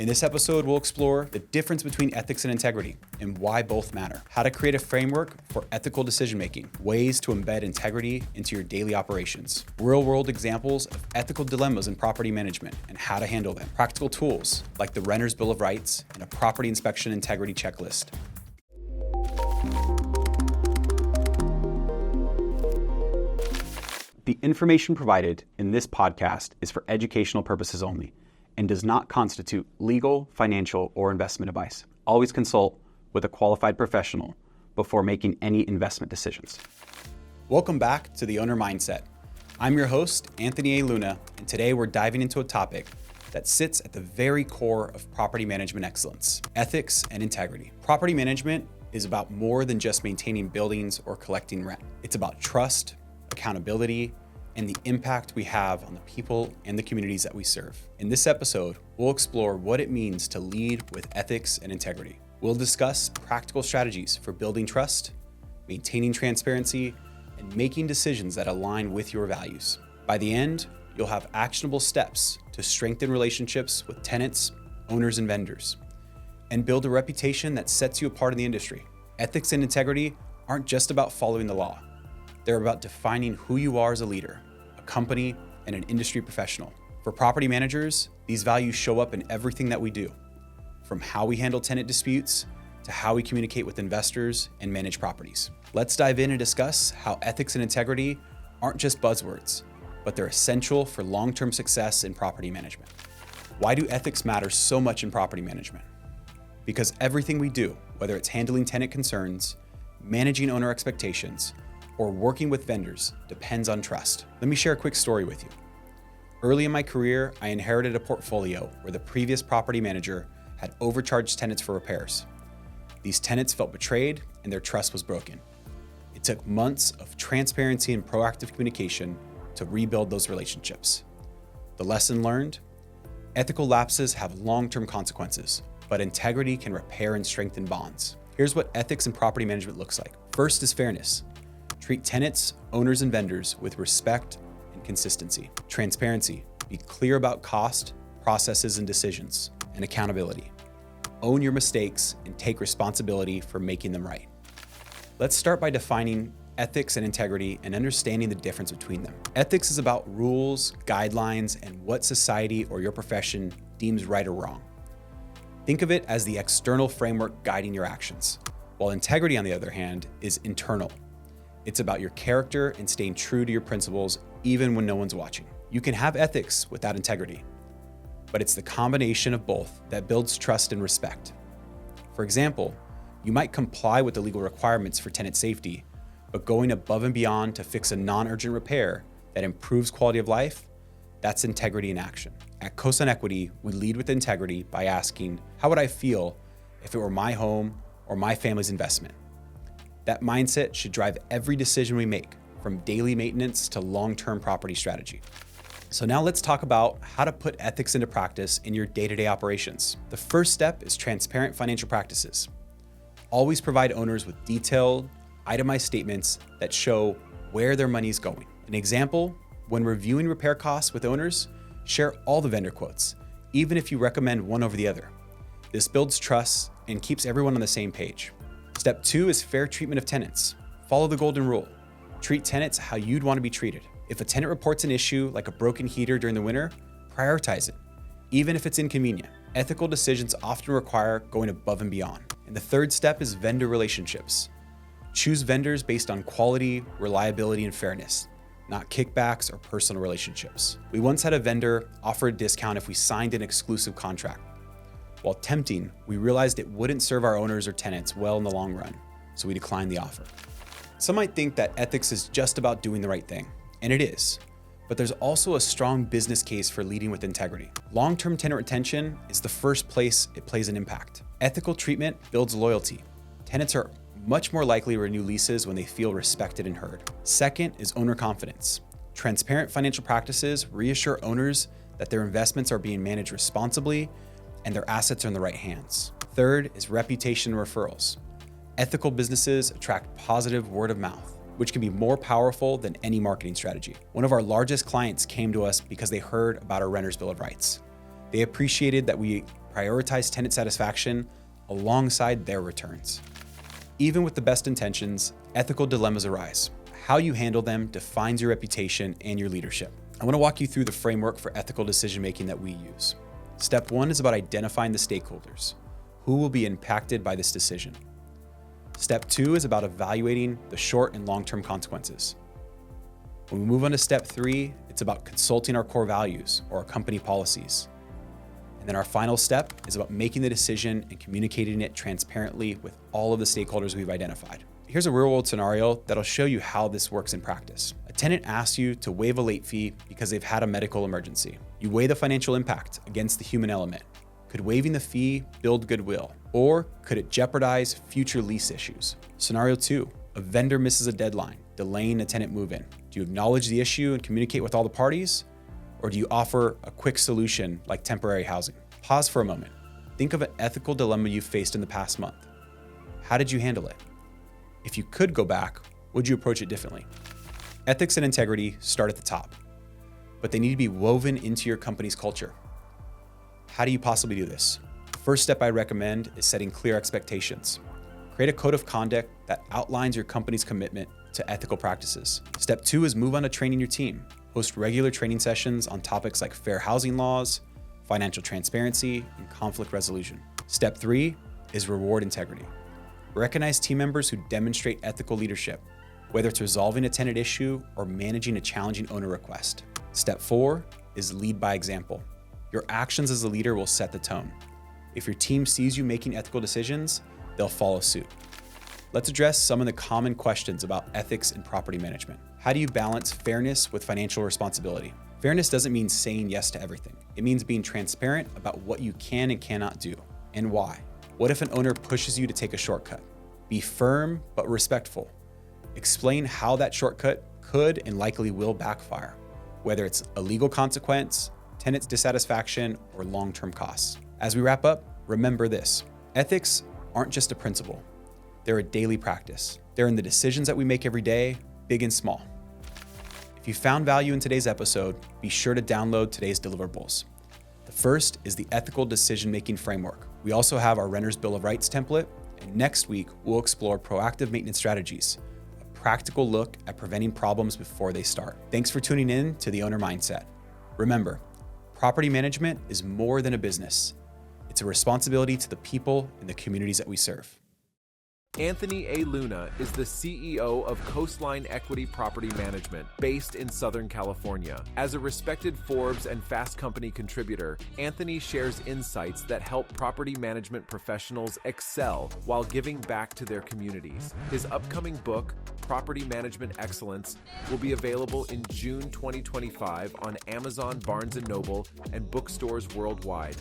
In this episode, we'll explore the difference between ethics and integrity and why both matter, how to create a framework for ethical decision-making, ways to embed integrity into your daily operations, real-world examples of ethical dilemmas in property management and how to handle them, practical tools like the Renter's Bill of Rights and a property inspection integrity checklist. The information provided in this podcast is for educational purposes only and does not constitute legal, financial, or investment advice. Always consult with a qualified professional before making any investment decisions. Welcome back to The Owner Mindset. I'm your host, Anthony A. Luna, and today we're diving into a topic that sits at the very core of property management excellence, ethics and integrity. Property management is about more than just maintaining buildings or collecting rent. It's about trust, accountability, and the impact we have on the people and the communities that we serve. In this episode, we'll explore what it means to lead with ethics and integrity. We'll discuss practical strategies for building trust, maintaining transparency, and making decisions that align with your values. By the end, you'll have actionable steps to strengthen relationships with tenants, owners, and vendors, and build a reputation that sets you apart in the industry. Ethics and integrity aren't just about following the law. They're about defining who you are as a leader, a company, and an industry professional. For property managers, these values show up in everything that we do, from how we handle tenant disputes to how we communicate with investors and manage properties. Let's dive in and discuss how ethics and integrity aren't just buzzwords, but they're essential for long-term success in property management. Why do ethics matter so much in property management? Because everything we do, whether it's handling tenant concerns, managing owner expectations, or working with vendors, depends on trust. Let me share a quick story with you. Early in my career, I inherited a portfolio where the previous property manager had overcharged tenants for repairs. These tenants felt betrayed and their trust was broken. It took months of transparency and proactive communication to rebuild those relationships. The lesson learned: ethical lapses have long-term consequences, but integrity can repair and strengthen bonds. Here's what ethics in property management looks like. First is fairness. Treat tenants, owners, and vendors with respect and consistency. Transparency. Be clear about cost, processes, and decisions. And accountability. Own your mistakes and take responsibility for making them right. Let's start by defining ethics and integrity and understanding the difference between them. Ethics is about rules, guidelines, and what society or your profession deems right or wrong. Think of it as the external framework guiding your actions, while integrity, on the other hand, is internal. It's about your character and staying true to your principles even when no one's watching. You can have ethics without integrity, but it's the combination of both that builds trust and respect. For example, you might comply with the legal requirements for tenant safety, but going above and beyond to fix a non-urgent repair that improves quality of life, that's integrity in action. At Coast Equity, we lead with integrity by asking, how would I feel if it were my home or my family's investment? That mindset should drive every decision we make, from daily maintenance to long-term property strategy. So now let's talk about how to put ethics into practice in your day-to-day operations. The first step is transparent financial practices. Always provide owners with detailed, itemized statements that show where their money is going. An example, when reviewing repair costs with owners, share all the vendor quotes, even if you recommend one over the other. This builds trust and keeps everyone on the same page. Step 2 is fair treatment of tenants. Follow the golden rule. Treat tenants how you'd want to be treated. If a tenant reports an issue like a broken heater during the winter, prioritize it, even if it's inconvenient. Ethical decisions often require going above and beyond. And the third step is vendor relationships. Choose vendors based on quality, reliability, and fairness, not kickbacks or personal relationships. We once had a vendor offer a discount if we signed an exclusive contract. While tempting, we realized it wouldn't serve our owners or tenants well in the long run, so we declined the offer. Some might think that ethics is just about doing the right thing, and it is, but there's also a strong business case for leading with integrity. Long-term tenant retention is the first place it plays an impact. Ethical treatment builds loyalty. Tenants are much more likely to renew leases when they feel respected and heard. Second is owner confidence. Transparent financial practices reassure owners that their investments are being managed responsibly and their assets are in the right hands. Third is reputation and referrals. Ethical businesses attract positive word of mouth, which can be more powerful than any marketing strategy. One of our largest clients came to us because they heard about our Renter's Bill of Rights. They appreciated that we prioritize tenant satisfaction alongside their returns. Even with the best intentions, ethical dilemmas arise. How you handle them defines your reputation and your leadership. I want to walk you through the framework for ethical decision-making that we use. Step 1 is about identifying the stakeholders. Who will be impacted by this decision? Step 2 is about evaluating the short and long-term consequences. When we move on to step 3, it's about consulting our core values or our company policies. And then our final step is about making the decision and communicating it transparently with all of the stakeholders we've identified. Here's a real-world scenario that'll show you how this works in practice. A tenant asks you to waive a late fee because they've had a medical emergency. You weigh the financial impact against the human element. Could waiving the fee build goodwill? Or could it jeopardize future lease issues? Scenario 2, a vendor misses a deadline, delaying a tenant move-in. Do you acknowledge the issue and communicate with all the parties? Or do you offer a quick solution like temporary housing? Pause for a moment. Think of an ethical dilemma you faced in the past month. How did you handle it? If you could go back, would you approach it differently? Ethics and integrity start at the top, but they need to be woven into your company's culture. How do you possibly do this? The first step I recommend is setting clear expectations. Create a code of conduct that outlines your company's commitment to ethical practices. Step 2 is move on to training your team. Host regular training sessions on topics like fair housing laws, financial transparency, and conflict resolution. Step 3 is reward integrity. Recognize team members who demonstrate ethical leadership, whether it's resolving a tenant issue or managing a challenging owner request. Step 4 is lead by example. Your actions as a leader will set the tone. If your team sees you making ethical decisions, they'll follow suit. Let's address some of the common questions about ethics in property management. How do you balance fairness with financial responsibility? Fairness doesn't mean saying yes to everything. It means being transparent about what you can and cannot do, and why. What if an owner pushes you to take a shortcut? Be firm but respectful. Explain how that shortcut could and likely will backfire, whether it's a legal consequence, tenant dissatisfaction, or long-term costs. As we wrap up, remember this. Ethics aren't just a principle. They're a daily practice. They're in the decisions that we make every day, big and small. If you found value in today's episode, be sure to download today's deliverables. The first is the ethical decision-making framework. We also have our Renter's Bill of Rights template, and next week, we'll explore proactive maintenance strategies, a practical look at preventing problems before they start. Thanks for tuning in to The Owner Mindset. Remember, property management is more than a business. It's a responsibility to the people and the communities that we serve. Anthony A. Luna is the CEO of Coastline Equity Property Management, based in Southern California. As a respected Forbes and Fast Company contributor, Anthony shares insights that help property management professionals excel while giving back to their communities. His upcoming book, Property Management Excellence, will be available in June 2025 on Amazon, Barnes & Noble, and bookstores worldwide.